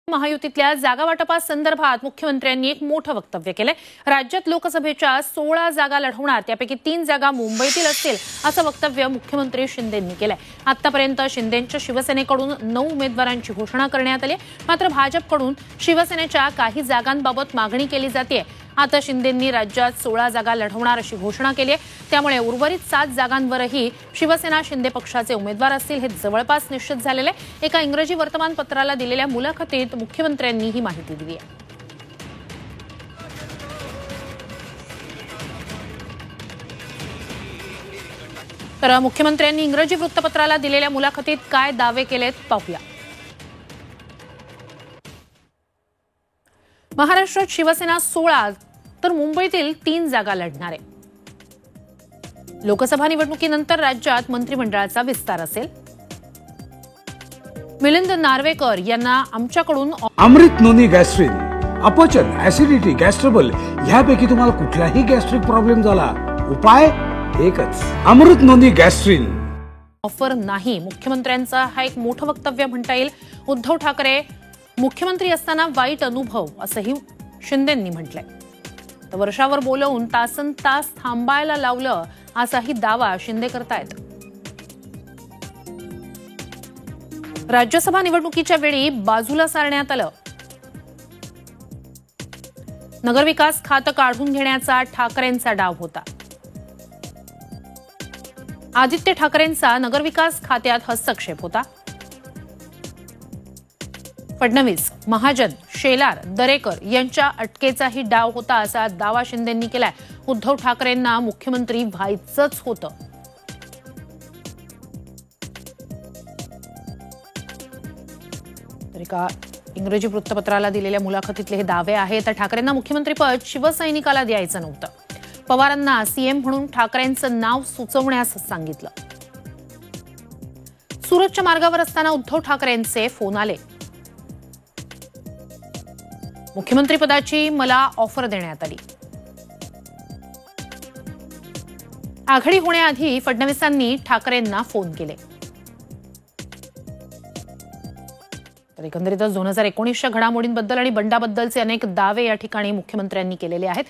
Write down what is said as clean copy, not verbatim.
महायुतीतल्या जागा वाटपासंदर्भात मुख्यमंत्र्यांनी एक मोठं वक्तव्य केलंय। राज्यात लोकसभेच्या 16 जागा लढवणार, त्यापैकी 3 जागा मुंबईतील असतील असं वक्तव्य मुख्यमंत्री शिंदेंनी केलंय। आतापर्यंत शिंदेंच्या शिवसेनेकडून 9 उमेदवारांची घोषणा करण्यात आली, मात्र भाजपकडून शिवसेनेच्या काही जागांबाबत मागणी केली जाते। आता शिंदेंनी राज्यात 16 जागा लढवणार अशी घोषणा केली आहे, त्यामुळे उर्वरित 7 जागांवरही शिवसेना शिंदे पक्षाचे उमेदवार असतील हे जवळपास निश्चित झालेले आहे। एका इंग्रजी वर्तमानपत्राला दिलेल्या मुलाखतीत मुख्यमंत्र्यांनी ही माहिती दिली आहे। तर मुख्यमंत्र्यांनी इंग्रजी वृत्तपत्राला दिलेल्या मुलाखतीत काय दावे केलेत पाहूया। महाराष्ट्रात शिवसेना 16 तर मुंबईतील 3 जागा लढणार आहे। लोकसभा निवडणुकीनंतर राज्यात मंत्रिमंडळाचा विस्तार असेल। मिलिंद नार्वेकर यांना आमच्याकडून अमृत नोनी गॅस्ट्रिन, अपचन, ऍसिडिटी, गॅस्ट्रबल ह्यापैकी तुम्हाला कुठलाही गॅस्ट्रिक प्रॉब्लेम झाला, उपाय एकच, अमृत नोनी गॅस्ट्रिन। ऑफर नाही, मुख्यमंत्र्यांचा हा एक मोठं वक्तव्य म्हणता येईल। उद्धव ठाकरे मुख्यमंत्री असताना वाईट अनुभव असंही शिंदेंनी म्हटलंय। तर वर्षावर बोलवून तासन तास थांबायला लावलं असाही दावा शिंदे करतायत। राज्यसभा निवडणुकीच्या वेळी बाजूला सारण्यात आलं। नगरविकास खातं काढून घेण्याचा ठाकरेंचा डाव होता। आदित्य ठाकरेंचा नगरविकास खात्यात हस्तक्षेप होता। फडणवीस, महाजन, शेलार, दरेकर यांच्या अटकेचाही डाव होता असा दावा शिंदेंनी केलाय। उद्धव ठाकरेंना मुख्यमंत्री व्हायचंच होतं। तर एका इंग्रजी वृत्तपत्राला दिलेल्या मुलाखतीतले हे दावे आहेत। तर ठाकरेंना मुख्यमंत्रीपद शिवसैनिकाला द्यायचं नव्हतं। पवारांना सीएम म्हणून ठाकरेंचं नाव सुचवण्यास सांगितलं। सुरतच्या मार्गावर असताना उद्धव ठाकरेंचे फोन आले। मुख्यमंत्रीपदाची मला ऑफर देण्यात आली। आघाडी होण्याआधी फडणवीसांनी ठाकरेंना फोन केले। तर एकंदरीतच 2019च्या घडामोडींबद्दल आणि बंडाबद्दलचे अनेक दावे या ठिकाणी मुख्यमंत्र्यांनी केलेले आहेत।